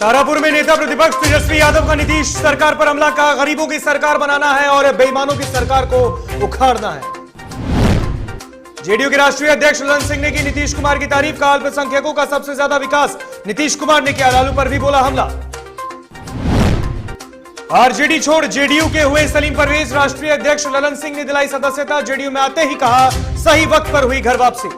तारापुर में नेता प्रतिपक्ष तेजस्वी यादव का नीतीश सरकार पर हमला, कहा गरीबों की सरकार बनाना है और बेईमानों की सरकार को उखाड़ना है। जेडीयू के राष्ट्रीय अध्यक्ष ललन सिंह ने की नीतीश कुमार की तारीफ, कहा अल्पसंख्यकों का सबसे ज्यादा विकास नीतीश कुमार ने किया, लालू पर भी बोला हमला। आरजेडी छोड़ जेडीयू के हुए सलीम परवेज, राष्ट्रीय अध्यक्ष ललन सिंह ने दिलाई सदस्यता, जेडीयू में आते ही कहा सही वक्त पर हुई घर वापसी।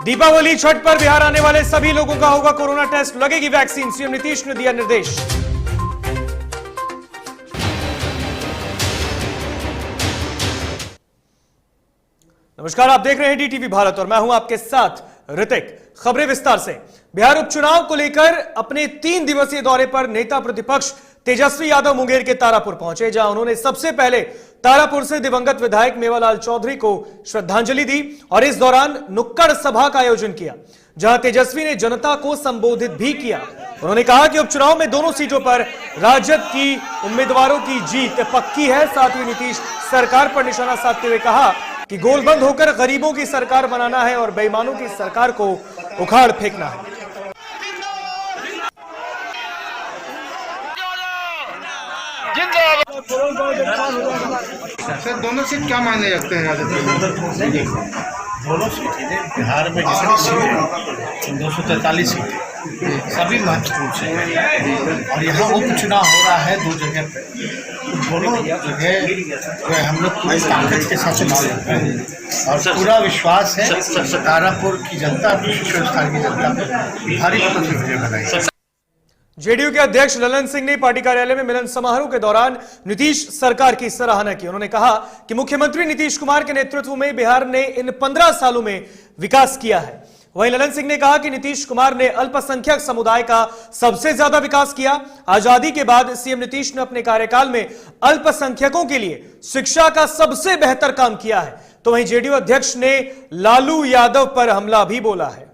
दीपावली छठ पर बिहार आने वाले सभी लोगों का होगा कोरोना टेस्ट, लगेगी वैक्सीन, सीएम नीतीश ने दिया निर्देश। नमस्कार, आप देख रहे हैं डीटीवी भारत और मैं हूं आपके साथ ऋतिक। खबरें विस्तार से। बिहार उपचुनाव को लेकर अपने 3 दिवसीय दौरे पर नेता प्रतिपक्ष तेजस्वी यादव मुंगेर के तारापुर पहुंचे, जहां उन्होंने सबसे पहले तारापुर से दिवंगत विधायक मेवालाल चौधरी को श्रद्धांजलि दी और इस दौरान नुक्कड़ सभा का आयोजन किया, जहां तेजस्वी ने जनता को संबोधित भी किया। उन्होंने कहा कि उपचुनाव में दोनों सीटों पर राजद की उम्मीदवारों की जीत पक्की है। साथ ही नीतीश सरकार पर निशाना साधते हुए कहा कि गोलबंद होकर गरीबों की सरकार बनाना है और बेईमानों की सरकार को उखाड़ फेंकना है। सर, दोनों सीट क्या मायने रखते हैं राजद में? दोनों सीटें बिहार में जितनी सीटें 243 सीटें सभी महत्वपूर्ण सीटें और यहाँ उपचुनाव हो रहा है 2 जगह पे। दोनों जगह हम लोग पूरी ताकत के साथ चुनाव लड़ रहे हैं और पूरा विश्वास है तारापुर की जनता, विशेष स्थान की जनता को भारी मतों से विजय बनाएगी। जेडीयू के अध्यक्ष ललन सिंह ने पार्टी कार्यालय में मिलन समारोह के दौरान नीतीश सरकार की सराहना की। उन्होंने कहा कि मुख्यमंत्री नीतीश कुमार के नेतृत्व में बिहार ने इन 15 सालों में विकास किया है। वहीं ललन सिंह ने कहा कि नीतीश कुमार ने अल्पसंख्यक समुदाय का सबसे ज्यादा विकास किया। आजादी के बाद सीएम नीतीश ने अपने कार्यकाल में अल्पसंख्यकों के लिए शिक्षा का सबसे बेहतर काम किया है। तो वहीं जेडीयू अध्यक्ष ने लालू यादव पर हमला भी बोला है।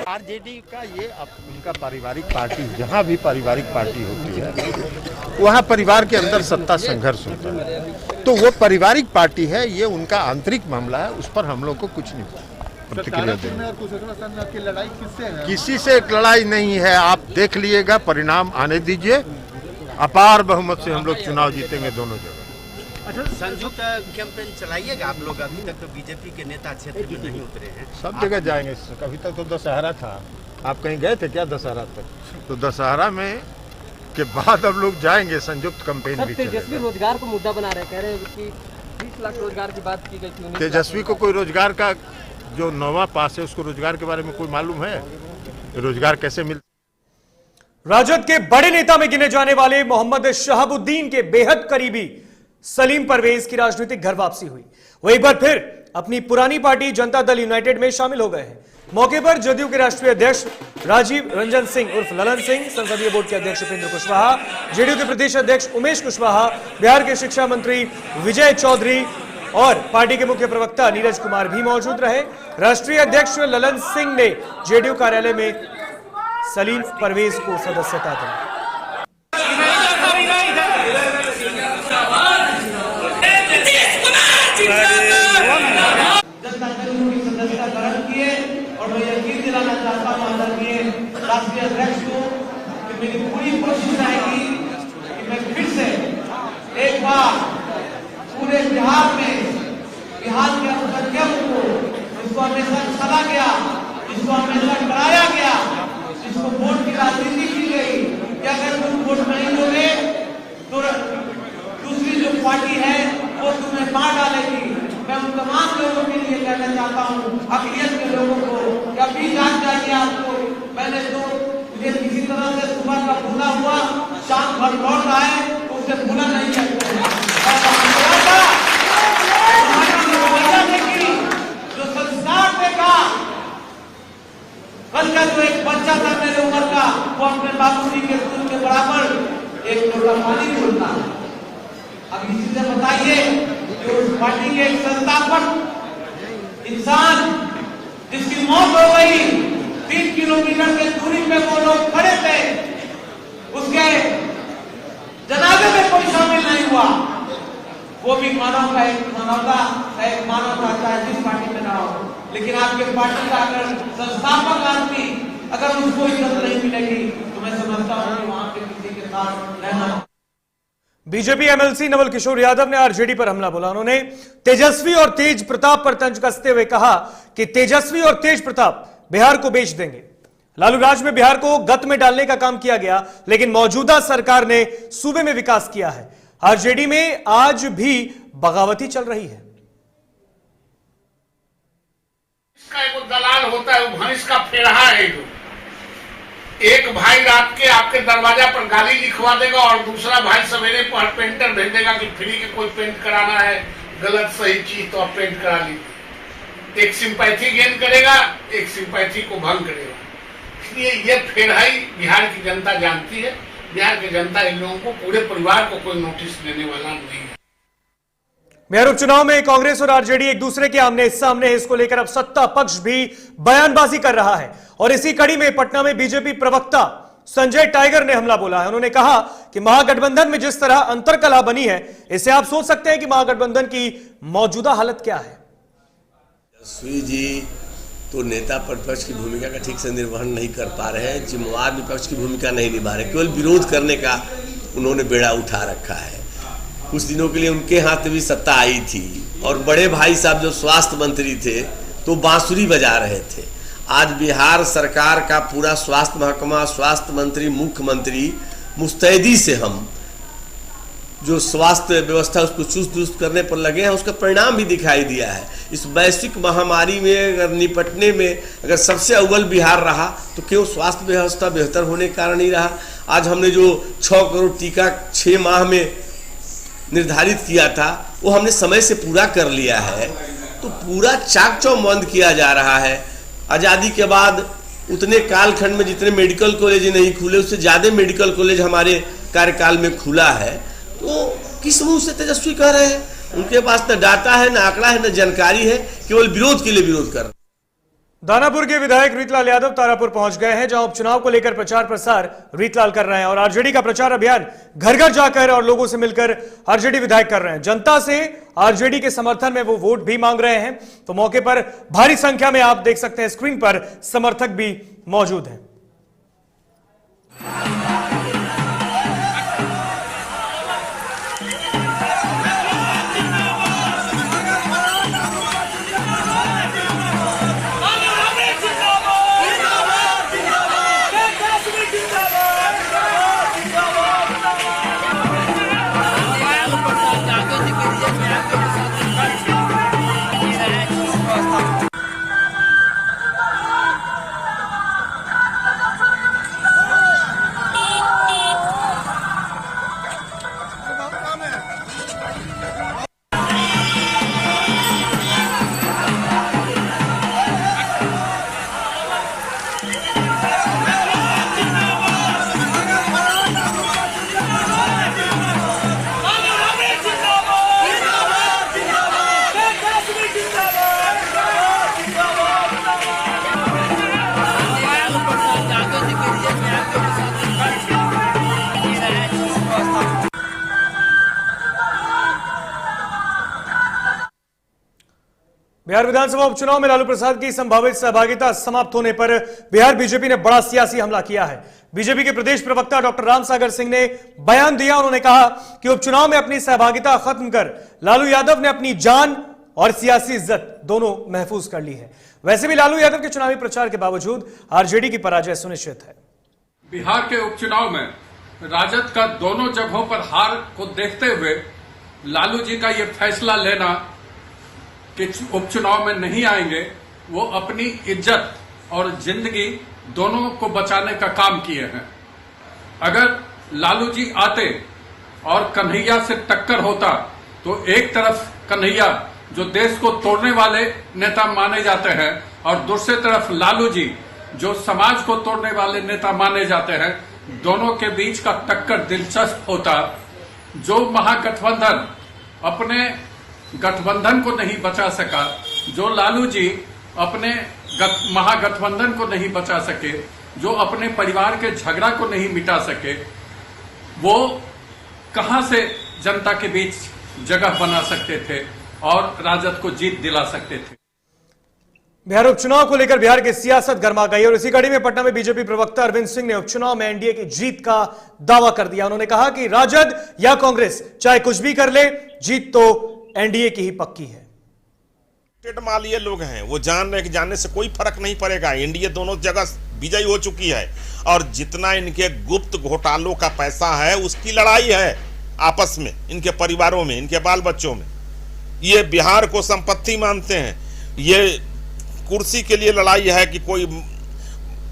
आरजेडी का ये उनका पारिवारिक पार्टी, जहाँ भी पारिवारिक पार्टी होती है वहाँ परिवार के अंदर सत्ता संघर्ष होता है, तो वो पारिवारिक पार्टी है, ये उनका आंतरिक मामला है, उस पर हम लोग को कुछ नहीं प्रतिक्रिया देनी। लड़ाई किससे है? किसी से एक लड़ाई नहीं है, आप देख लीजिएगा, परिणाम आने दीजिए, अपार बहुमत से हम लोग चुनाव जीतेंगे दोनों जगह। अच्छा, संयुक्त कैंपेन चलाइएगा आप लोग? अभी तक तो बीजेपी के नेता क्षेत्र में नहीं उतरे हैं, सब जगह जाएंगे। कभी तक तो दशहरा था, आप कहीं गए थे क्या दशहरा तक? तो दशहरा में के बाद अब लोग जाएंगे, संयुक्त कैंपेन भी चलेगा। तेजस्वी रोजगार को मुद्दा बना रहे, कह रहे हैं कि 20 लाख रोजगार की बात की गई थी। तेजस्वी को कोई रोजगार का, जो 9वां पास है उसको रोजगार के बारे में कोई मालूम है? रोजगार कैसे मिलता? राजद के बड़े नेता में गिने जाने वाले मोहम्मद शहाबुद्दीन के बेहद करीबी सलीम परवेज की राजनीतिक घर वापसी हुई। वो एक बार फिर अपनी पुरानी पार्टी जनता दल यूनाइटेड में शामिल हो गए हैं। मौके पर जदयू के राष्ट्रीय अध्यक्ष राजीव रंजन सिंह उर्फ ललन सिंह, संसदीय बोर्ड के अध्यक्ष उपेंद्र कुशवाहा, जेडीयू के प्रदेश अध्यक्ष उमेश कुशवाहा, बिहार के शिक्षा मंत्री विजय चौधरी और पार्टी के मुख्य प्रवक्ता नीरज कुमार भी मौजूद रहे। राष्ट्रीय अध्यक्ष ललन सिंह ने जेडीयू कार्यालय में सलीम परवेज को सदस्यता दी। और मैं यकीन दिलाना चाहता हूं आदरणीय राष्ट्रीय अध्यक्ष को कि मेरी पूरी कोशिश रहेगी कि मैं फिर से एक बार पूरे बिहार में बिहार के अल्पसंख्यकों को, जिसको हमेशा छला गया, जिसको हमेशा डराया गया, जिसको वोट की राजनीति की गई कि अगर तुम वोट नहीं दोगे तो दूसरी जो पार्टी है वो तुम्हें मार डालेगी। मैं उन तमाम लोगों के लिए कहना चाहता हूँ, अकलियत के लोगों को, या भी जान चाहिए आपको, मैंने तो ये किसी तरह से सुबह का भूला हुआ शाम भर लौट रहा है तो उसे भूला नहीं सकते। जो संस्कार देगा, कल का जो एक बच्चा था मेरे उम्र का, वो अपने बाबूजी के दूध के बराबर एक लोटा पानी बोलता है। अब इसी से बताइए कि उस पार्टी के एक संस्थापक इंसान जिसकी मौत हो गई, 3 किलोमीटर के दूरी पे वो लोग खड़े थे, उसके जनाजे में कोई शामिल नहीं हुआ। वो भी मानवता का एक मानव चाहता है जिस पार्टी में ना हो, लेकिन आपके पार्टी का अगर संस्थापक आदमी अगर उसको इज्जत नहीं मिलेगी तो मैं समझता हूँ कि वहां पे किसी के साथ रहना। बीजेपी एमएलसी नवल किशोर यादव ने आरजेडी पर हमला बोला। उन्होंने तेजस्वी और तेज प्रताप पर तंज कसते हुए कहा कि तेजस्वी और तेज प्रताप बिहार को बेच देंगे। लालू राज में बिहार को गत में डालने का काम किया गया, लेकिन मौजूदा सरकार ने सूबे में विकास किया है। आरजेडी में आज भी बगावती चल रही है। इसका एक दलाल होता है, वो भैंस का फेड़ा है। एक भाई रात के आपके दरवाजा पर गाली लिखवा देगा और दूसरा भाई सवेरे पर पेंटर भेज देगा कि फ्री के कोई पेंट कराना है, गलत सही चीज तो आप पेंट करा लीजिए। एक सिंपैथी गेन करेगा, एक सिंपैथी को भंग करेगा। इसलिए ये फेड़ाई बिहार की जनता जानती है। बिहार की जनता इन लोगों को, पूरे परिवार को कोई नोटिस देने वाला नहीं है। बिहार उपचुनाव में कांग्रेस और आरजेडी एक दूसरे के आमने सामने है। इसको लेकर अब सत्ता पक्ष भी बयानबाजी कर रहा है और इसी कड़ी में पटना में बीजेपी प्रवक्ता संजय टाइगर ने हमला बोला है। उन्होंने कहा कि महागठबंधन में जिस तरह अंतरकलह बनी है, इससे आप सोच सकते हैं कि महागठबंधन की मौजूदा हालत क्या है। तेजस्वी जी तो नेता प्रतिपक्ष की भूमिका का ठीक से निर्वहन नहीं कर पा रहे हैं, जिम्मेवार विपक्ष की भूमिका नहीं निभा रहे, केवल विरोध करने का उन्होंने बेड़ा उठा रखा है। कुछ दिनों के लिए उनके हाथ भी सत्ता आई थी और बड़े भाई साहब जो स्वास्थ्य मंत्री थे तो बांसुरी बजा रहे थे। आज बिहार सरकार का पूरा स्वास्थ्य महकमा, स्वास्थ्य मंत्री, मुख्यमंत्री मुस्तैदी से हम जो स्वास्थ्य व्यवस्था उसको चुस्त दुरुस्त करने पर लगे हैं, उसका परिणाम भी दिखाई दिया है। इस वैश्विक महामारी में अगर निपटने में अगर सबसे अव्वल बिहार रहा तो क्यों स्वास्थ्य व्यवस्था बेहतर होने के कारण ही रहा। आज हमने जो 6 करोड़ टीका 6 माह में निर्धारित किया था वो हमने समय से पूरा कर लिया है, तो पूरा चाक चौबंद किया जा रहा है। आज़ादी के बाद उतने कालखंड में जितने मेडिकल कॉलेज नहीं खुले, उससे ज़्यादा मेडिकल कॉलेज हमारे कार्यकाल में खुला है। तो किस मुंह से तेजस्वी कह रहे हैं? उनके पास न डाटा है, न आंकड़ा है, न जानकारी है, केवल विरोध के लिए विरोध कर। दानापुर के विधायक रीतलाल यादव तारापुर पहुंच गए हैं, जहां उपचुनाव को लेकर प्रचार प्रसार रीतलाल कर रहे हैं और आरजेडी का प्रचार अभियान घर घर जाकर और लोगों से मिलकर आरजेडी विधायक कर रहे हैं। जनता से आरजेडी के समर्थन में वो वोट भी मांग रहे हैं। तो मौके पर भारी संख्या में आप देख सकते हैं स्क्रीन पर समर्थक भी मौजूद हैं। बिहार विधानसभा उपचुनाव में लालू प्रसाद की संभावित सहभागिता समाप्त होने पर बिहार बीजेपी ने बड़ा सियासी हमला किया है। बीजेपी के प्रदेश प्रवक्ता डॉक्टर रामसागर सिंह ने बयान दिया। उन्होंने कहा कि उपचुनाव में अपनी सहभागिता खत्म कर लालू यादव ने अपनी जान और सियासी इज्जत दोनों महफूज कर ली है। वैसे भी लालू यादव के चुनावी प्रचार के बावजूद आरजेडी की पराजय सुनिश्चित है। बिहार के उपचुनाव में राजद का दोनों जगहों पर हार को देखते हुए लालू जी का यह फैसला लेना कि उपचुनाव में नहीं आएंगे, वो अपनी इज्जत और जिंदगी दोनों को बचाने का काम किए हैं। अगर लालू जी आते और कन्हैया से टक्कर होता तो एक तरफ कन्हैया जो देश को तोड़ने वाले नेता माने जाते हैं और दूसरी तरफ लालू जी जो समाज को तोड़ने वाले नेता माने जाते हैं, दोनों के बीच का टक्कर दिलचस्प होता। जो महागठबंधन अपने गठबंधन को नहीं बचा सका, जो लालू जी अपने महागठबंधन को नहीं बचा सके, जो अपने परिवार के झगड़ा को नहीं मिटा सके, वो कहां से जनता के बीच जगह बना सकते थे और राजद को जीत दिला सकते थे। बिहार उपचुनाव को लेकर बिहार की सियासत गर्मा गई और इसी कड़ी में पटना में बीजेपी प्रवक्ता अरविंद सिंह ने उपचुनाव में एनडीए की जीत का दावा कर दिया। उन्होंने कहा कि राजद या कांग्रेस चाहे कुछ भी कर ले, जीत तो एनडीए की ही पक्की है। माल ये लोग हैं, वो जान रहे कि जानने से कोई फर्क नहीं पड़ेगा, एनडीए दोनों जगह विजयी हो चुकी है और जितना इनके गुप्त घोटालों का पैसा है उसकी लड़ाई है आपस में, इनके परिवारों में, इनके बाल बच्चों में। ये बिहार को संपत्ति मानते हैं, ये कुर्सी के लिए लड़ाई है कि कोई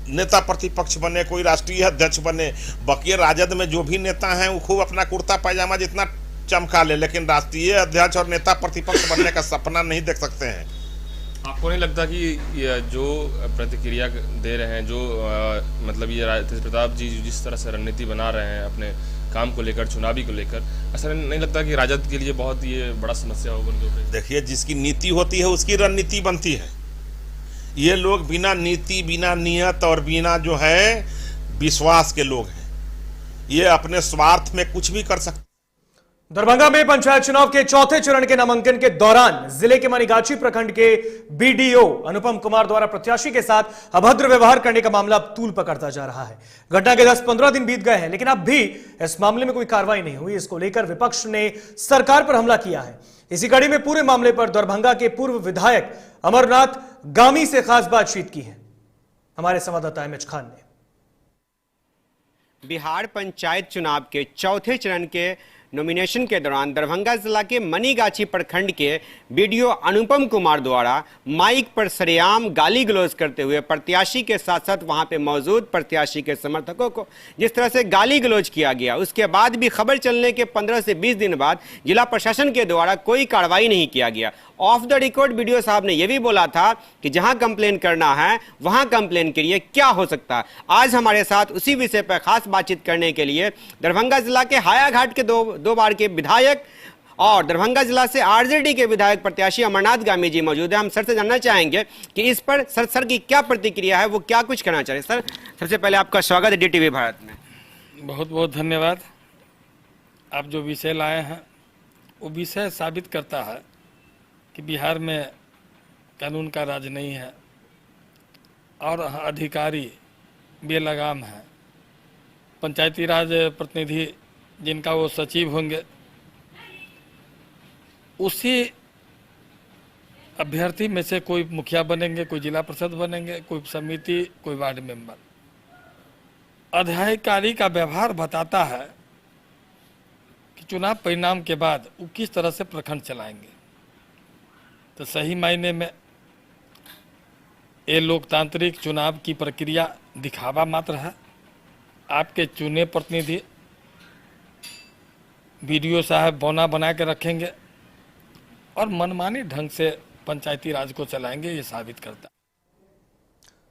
नेता प्रतिपक्ष बने, कोई राष्ट्रीय अध्यक्ष बने। बाकी राजद में जो भी नेता हैं वो खूब अपना कुर्ता पैजामा जितना चमका ले, लेकिन राष्ट्रीय अध्यक्ष और नेता प्रतिपक्ष बनने का सपना नहीं देख सकते हैं। आपको नहीं लगता कि ये जो प्रतिक्रिया दे रहे हैं, जो मतलब ये तेज प्रताप जी जिस तरह से रणनीति बना रहे हैं अपने काम को लेकर, चुनावी को लेकर, ऐसा नहीं लगता कि राजद के लिए बहुत ये बड़ा समस्या होगा उनके ऊपर? देखिए, जिसकी नीति होती है उसकी रणनीति बनती है। ये लोग बिना नीति, बिना नियत और बिना जो है विश्वास के लोग हैं। ये अपने स्वार्थ में कुछ भी कर सकते। दरभंगा में पंचायत चुनाव के चौथे चरण के नामांकन के दौरान जिले के मनीगाछी प्रखंड के बीडीओ अनुपम कुमार द्वारा प्रत्याशी के साथ अभद्र व्यवहार करने का मामला अब तूल पकड़ता जा रहा है। घटना के 10-15 दिन बीत गए हैं, लेकिन अब भी इस मामले में कोई कार्रवाई नहीं हुई। इसको लेकर विपक्ष ने सरकार पर हमला किया है। इसी कड़ी में पूरे मामले पर दरभंगा के पूर्व विधायक अमरनाथ गामी से खास बातचीत की है हमारे संवाददाता एमएच खान ने। बिहार पंचायत चुनाव के चौथे चरण के नॉमिनेशन के दौरान दरभंगा जिला के मनीगाछी प्रखंड के बीडीओ अनुपम कुमार द्वारा माइक पर सरेआम गाली गलौज करते हुए प्रत्याशी के साथ साथ वहां पे मौजूद प्रत्याशी के समर्थकों को जिस तरह से गाली गलौज किया गया, उसके बाद भी खबर चलने के 15 से 20 दिन बाद जिला प्रशासन के द्वारा कोई कार्रवाई नहीं किया गया। ऑफ द रिकॉर्ड बीडीओ साहब ने यह भी बोला था कि जहां कंप्लेन करना है वहां कंप्लेन करिए, क्या हो सकता है। आज हमारे साथ उसी विषय पर खास बातचीत करने के लिए दरभंगा जिला के हायाघाट के दो बार के विधायक और दरभंगा जिला से आरजेडी के विधायक प्रत्याशी अमरनाथ गामी जी मौजूद है। हम सर से जानना चाहेंगे कि इस पर सर की क्या प्रतिक्रिया है, वो क्या कुछ कहना चाह रहे हैं। सर, सबसे पहले आपका स्वागत है डीटीवी भारत में। बहुत बहुत धन्यवाद। आप जो विषय लाए हैं वो विषय साबित करता है कि बिहार में कानून का राज नहीं है और अधिकारी बेलगाम है। पंचायती राज प्रतिनिधि जिनका वो सचिव होंगे, उसी अभ्यर्थी में से कोई मुखिया बनेंगे, कोई जिला परिषद बनेंगे, कोई समिति, कोई वार्ड मेंबर। अधिकारी का व्यवहार बताता है कि चुनाव परिणाम के बाद वो किस तरह से प्रखंड चलाएंगे। तो सही मायने में ये लोकतांत्रिक चुनाव की प्रक्रिया दिखावा मात्र है। आपके चुने प्रतिनिधि बीडीओ साहब बौना बना के रखेंगे और मनमानी ढंग से पंचायती राज को चलाएंगे, ये साबित करता है।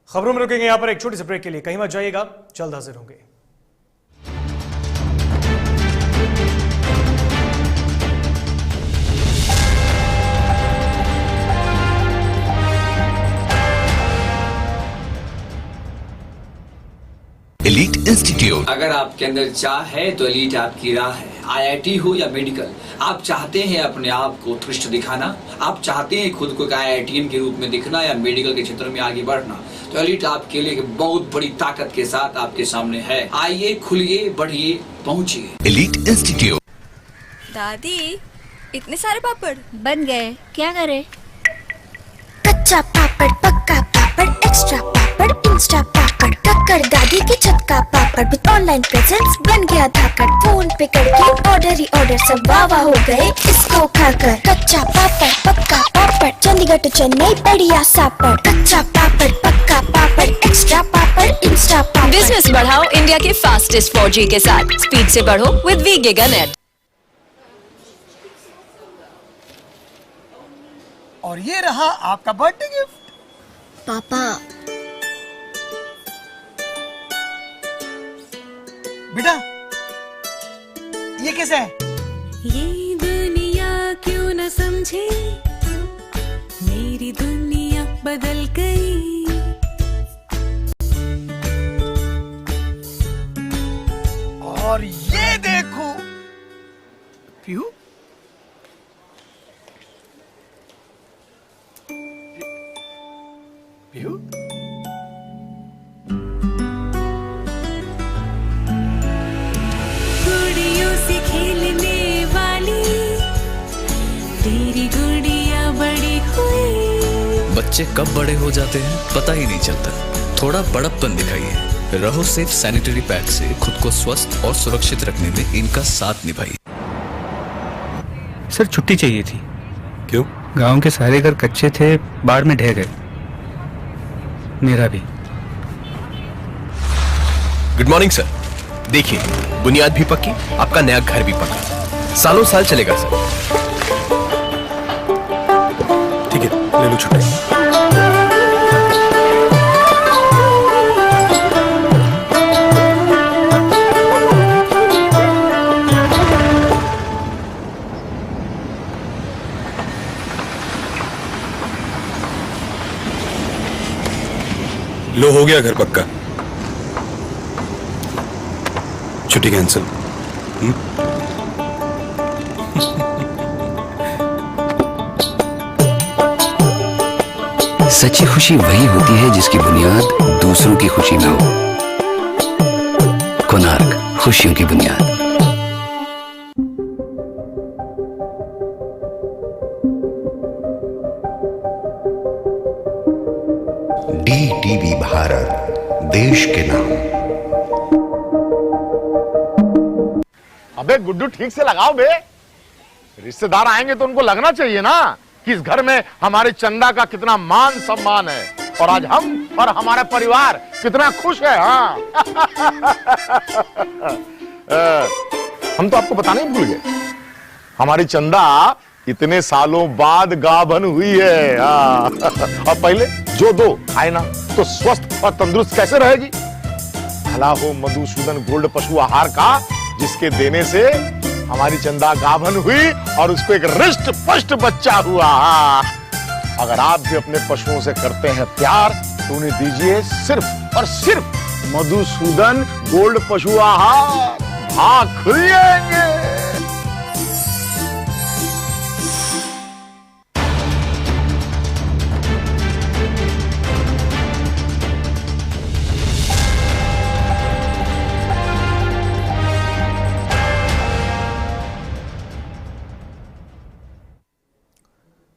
खबरों में रुकेंगे यहां पर एक छोटी सी ब्रेक के लिए, कहीं मत जाइएगा, जल्द हाजिर होंगे। एलीट इंस्टीट्यूट, अगर आपके अंदर चाह है तो एलीट आपकी राह है। आईआईटी हो या मेडिकल, आप चाहते हैं अपने आप को उत्कृष्ट दिखाना, आप चाहते हैं खुद को आईआईटीएन के रूप में दिखना या मेडिकल के क्षेत्र में आगे बढ़ना, तो एलीट आपके लिए बहुत बड़ी ताकत के साथ आपके सामने है। आइए, खुलिए, बढ़िए, पहुंचिए। Elite institute. दादी, इतने सारे पापड़ बन गए, क्या करे? कच्चा पापड़, पक्का पापड़, एक्स्ट्रा पापड़, इंस्टा पापड़, टक्कर दादी के छत का पापड़ विद ऑनलाइन प्रेजेंस बन गया धाकड़। फोन पे करके ऑर्डर ही ऑर्डर, सब वाह हो गए इसको खाकर। कच्चा पापड़, पक्का पापड़, चंडीगढ़ टू चेन्नई बढ़िया सापड़। कच्चा पापड़, पक्का पापड़, एक्स्ट्रा पापड़, इंस्टा पापड़। बिजनेस बढ़ाओ इंडिया के फास्टेस्ट 4G के साथ। स्पीड से बढ़ो विद वी गिगानेट। और ये रहा आपका बर्थडे गिफ्ट। पापा, बेटा ये कैसा है? ये दुनिया क्यों न समझे, मेरी दुनिया बदल गई। और ये देखो, पीहू बिहू गुड़ियों से खेलने वाली तेरी गुड़िया बड़ी हुई। बच्चे कब बड़े हो जाते हैं पता ही नहीं चलता। थोड़ा बड़प्पन दिखाइए। रहो सेफ सैनिटरी पैड से खुद को स्वस्थ और सुरक्षित रखने में इनका साथ निभाइए। सर छुट्टी चाहिए थी। क्यों? गांव के सारे घर कच्चे थे, बाढ़ में ढह गए। मेरा भी। Good morning sir. देखिए बुनियाद भी पक्की, आपका नया घर भी पक्का, सालों साल चलेगा सर। ठीक है ले लो छुट्टी। लो हो गया घर पक्का, छुट्टी कैंसिल। सच्ची खुशी वही होती है जिसकी बुनियाद दूसरों की खुशी में हो। कोणार्क, खुशियों की बुनियाद। DTV भारत, देश के नाम। अबे गुड्डू ठीक से लगाओ बे, रिश्तेदार आएंगे तो उनको लगना चाहिए ना कि इस घर में हमारे चंदा का कितना मान सम्मान है और आज हम और हमारा परिवार कितना खुश है। हाँ हम तो आपको बताना ही भूल गए, हमारी चंदा इतने सालों बाद गाभन हुई है। और पहले जो दो खाए ना तो स्वस्थ और तंदुरुस्त कैसे रहेगी। भला हो मधुसूदन गोल्ड पशु आहार का, जिसके देने से हमारी चंदा गाभन हुई और उसको एक रिष्ट पुष्ट बच्चा हुआ। अगर आप भी अपने पशुओं से करते हैं प्यार तो उन्हें दीजिए सिर्फ और सिर्फ मधुसूदन गोल्ड पशु आहार, भाग खुल जाएंगे।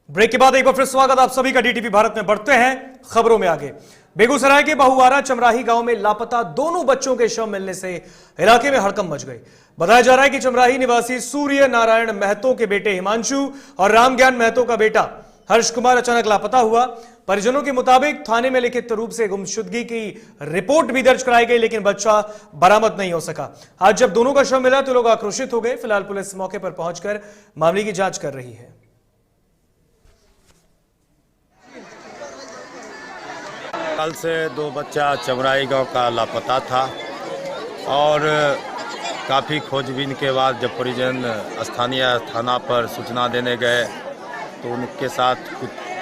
ब्रेक के बाद एक बार फिर स्वागत आप सभी का डीटीवी भारत में। बढ़ते हैं खबरों में आगे। बेगूसराय के बहुवारा चमराही गांव में लापता दोनों बच्चों के शव मिलने से इलाके में हड़कंप मच गई। बताया जा रहा है कि चमराही निवासी सूर्य नारायण महतो के बेटे हिमांशु और रामज्ञान महतो का बेटा हर्ष कुमार अचानक लापता हुआ। परिजनों के मुताबिक थाने में लिखित रूप से गुमशुदगी की रिपोर्ट भी दर्ज कराई गई, लेकिन बच्चा बरामद नहीं हो सका। आज जब दोनों का शव मिला तो लोग आक्रोशित हो गए। फिलहाल पुलिस मौके पर पहुंचकर मामले की जांच कर रही है। कल से दो बच्चा चमराही गांव का लापता था और काफ़ी खोजबीन के बाद जब परिजन स्थानीय थाना पर सूचना देने गए तो उनके साथ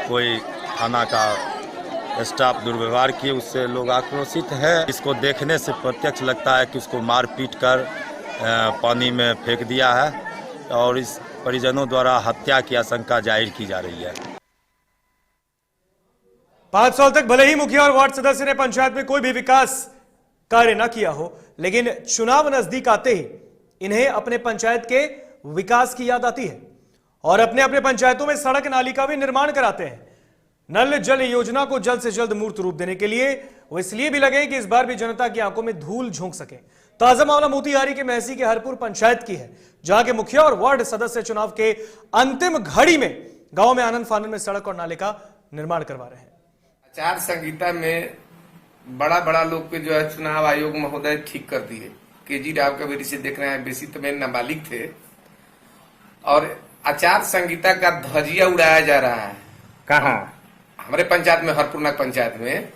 कोई थाना का स्टाफ दुर्व्यवहार किए, उससे लोग आक्रोशित हैं। इसको देखने से प्रत्यक्ष लगता है कि उसको मार पीट कर पानी में फेंक दिया है और इस परिजनों द्वारा हत्या की आशंका जाहिर की जा रही है। 5 साल तक भले ही मुखिया और वार्ड सदस्य ने पंचायत में कोई भी विकास कार्य न किया हो, लेकिन चुनाव नजदीक आते ही इन्हें अपने पंचायत के विकास की याद आती है और अपने अपने पंचायतों में सड़क नाली का भी निर्माण कराते हैं। नल जल योजना को जल्द से जल्द मूर्त रूप देने के लिए वो इसलिए भी लगे कि इस बार भी जनता की आंखों में धूल झोंक सके। ताजा मामला मोतिहारी के महसी के हरपुर पंचायत की है, जहां के मुखिया और वार्ड सदस्य चुनाव के अंतिम घड़ी में गांव में आनंद फानंद में सड़क और नाले का निर्माण करवा रहे हैं। आचार संहिता में बड़ा बड़ा लोग के जो है चुनाव आयोग महोदय ठीक कर दिए। केजी राव का बेटी से देख रहे हैं, बेसी तो में नाबालिग थे और आचार संहिता का धजिया उड़ाया जा रहा है। कहाँ? हमारे पंचायत में, हरपुरनाग पंचायत में।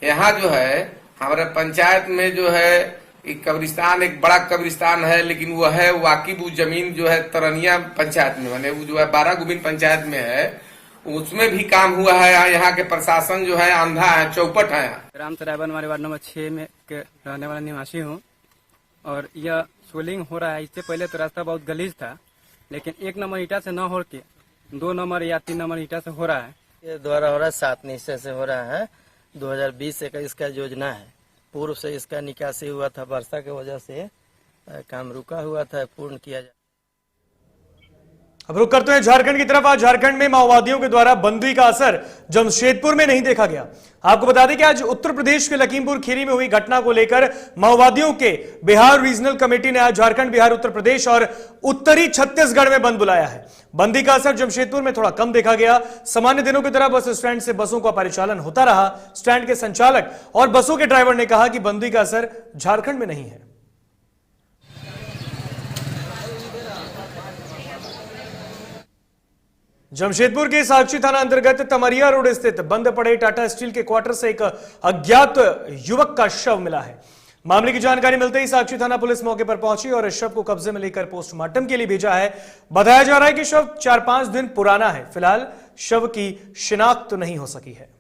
यहाँ जो है हमारे पंचायत में जो है एक कब्रिस्तान, एक बड़ा कब्रिस्तान है, लेकिन वो है वाकिब वो जमीन जो है तरनिया पंचायत में, माने वो जो है 12 गुबिन पंचायत में है, उसमें भी काम हुआ है। यहाँ के प्रशासन जो है अंधा है, चौपट है। राम सरायबन हमारे वार्ड नंबर 6 में के रहने वाला निवासी हूँ और यह सोलिंग हो रहा है। इससे पहले तो रास्ता बहुत गलीज था, लेकिन 1 नंबर ईटा से न हो के 2 नंबर या 3 नंबर ईटा से हो रहा है। के द्वारा हो रहा है, 7 निश्चय से हो रहा है। 2020 से का इसका योजना है। पूर्व से इसका निकासी हुआ था, वर्षा की वजह से काम रुका हुआ था, पूर्ण किया जाए। अब रुक करते हैं झारखंड की तरफ। आज झारखंड में माओवादियों के द्वारा बंदी का असर जमशेदपुर में नहीं देखा गया। आपको बता दें कि आज उत्तर प्रदेश के लखीमपुर खीरी में हुई घटना को लेकर माओवादियों के बिहार रीजनल कमेटी ने आज झारखंड, बिहार, उत्तर प्रदेश और उत्तरी छत्तीसगढ़ में बंद बुलाया है। बंदी का असर जमशेदपुर में थोड़ा कम देखा गया। सामान्य दिनों की तरह बस स्टैंड से बसों का परिचालन होता रहा। स्टैंड के संचालक और बसों के ड्राइवर ने कहा कि बंदी का असर झारखंड में नहीं है। जमशेदपुर के साक्षी थाना अंतर्गत तमरिया रोड स्थित बंद पड़े टाटा स्टील के क्वार्टर से एक अज्ञात युवक का शव मिला है। मामले की जानकारी मिलते ही साक्षी थाना पुलिस मौके पर पहुंची और इस शव को कब्जे में लेकर पोस्टमार्टम के लिए भेजा है। बताया जा रहा है कि शव 4-5 दिन पुराना है। फिलहाल शव की शिनाख्त नहीं हो सकी है।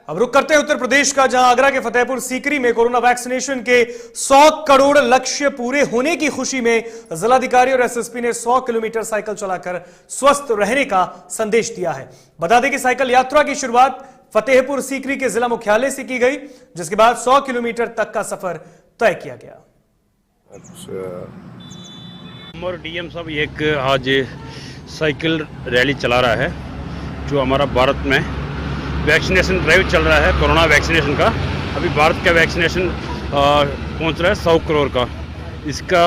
अब रुक करते हैं उत्तर प्रदेश का, जहां आगरा के फतेहपुर सीकरी में कोरोना वैक्सीनेशन के 100 करोड़ लक्ष्य पूरे होने की खुशी में जिलाधिकारी और एसएसपी ने 100 किलोमीटर साइकिल चलाकर स्वस्थ रहने का संदेश दिया है। बता दें कि साइकिल यात्रा की शुरुआत फतेहपुर सीकरी के जिला मुख्यालय से की गई, जिसके बाद 100 किलोमीटर तक का सफर तय किया गया। और डीएम साहब एक आज साइकिल रैली चला रहा है, जो हमारा भारत में वैक्सीनेशन ड्राइव चल रहा है कोरोना वैक्सीनेशन का। अभी भारत का वैक्सीनेशन पहुंच रहा है 100 करोड़ का। इसका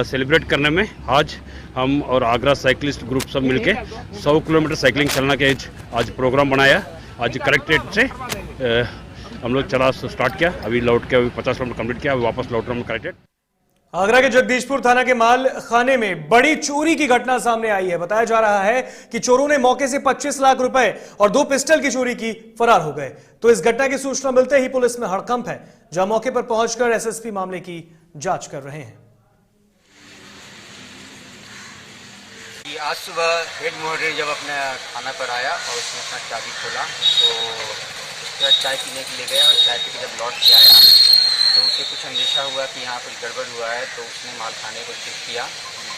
सेलिब्रेट करने में आज हम और आगरा साइकिलिस्ट ग्रुप सब मिलके 100 किलोमीटर साइकिलिंग चलना के आज प्रोग्राम बनाया। आज कलेक्ट्रेट से हम लोग चला स्टार्ट किया, अभी लौट के 50 किलोमीटर कंप्लीट किया, वापस लौट रहा हूँ कलेक्ट्रेट। आगरा के जगदीशपुर थाना के माल खाने में बड़ी चोरी की घटना सामने आई है। बताया जा रहा है कि चोरों ने मौके से 25 लाख रुपए और 2 पिस्टल की चोरी की, फरार हो गए। तो इस घटना की सूचना मिलते ही पुलिस में हड़कंप है, जहां मौके पर पहुंचकर एसएसपी मामले की जांच कर रहे हैं। आज सुबह हेड मॉडरेटर जब अपने खाना पर आया और उसने अपना चाबी खोला, तो उसके बाद चाय पीने के लिए गया और चाय पी के जब लौट के आया तो उसे कुछ अंदेशा हुआ कि यहाँ कुछ गड़बड़ हुआ है। तो उसने माल खाने को चेक किया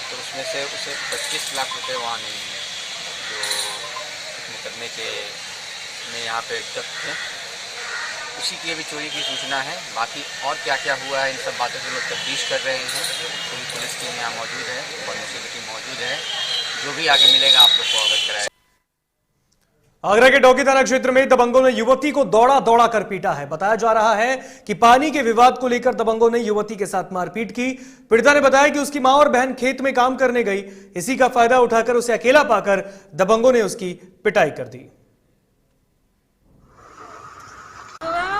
तो उसमें से उसे 25 लाख रुपए वहाँ नहीं है, जो मुकदमे के में यहाँ पे जब्त थे। उसी की भी चोरी की सूचना है। बाकी और क्या क्या हुआ है इन सब बातों से लोग तफ्तीश कर रहे हैं। पूरी पुलिस टीम यहाँ मौजूद है, फोरेंसिक टीम मौजूद है। जो भी आगे मिलेगा आप लोग को अवगत कराएगा। आगरा के डौकी थाना क्षेत्र में दबंगों ने युवती को दौड़ा दौड़ा कर पीटा है। बताया जा रहा है कि पानी के विवाद को लेकर दबंगों ने युवती के साथ मारपीट की। पीड़िता ने बताया कि उसकी मां और बहन खेत में काम करने गई। इसी का फायदा उठाकर उसे अकेला पाकर दबंगों ने उसकी पिटाई कर दी।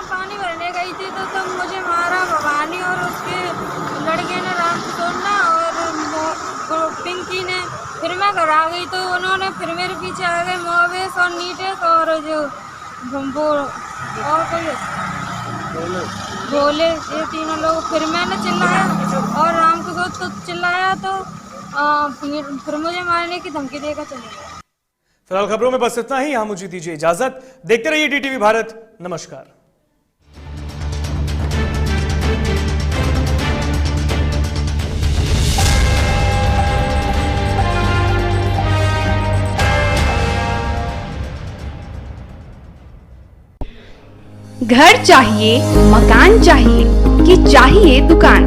पानी भरने गई थी तो तब मुझे मारा भवानी और उसके लड़के ने राम तोड़ना और पिंकी ने। फिर मैं घर आ गई तो उन्होंने फिर मेरे पीछे आ गए मोवेश और नीटेश और जो और कोई भोले, ये तीनों लोग। फिर मैंने चिल्लाया और राम को तो चिल्लाया तो फिर मुझे मारने की धमकी देकर चले गए। फिलहाल खबरों में बस इतना ही। यहां मुझे दीजिए इजाजत। देखते रहिए DTV भारत। नमस्कार। घर चाहिए, मकान चाहिए कि चाहिए दुकान?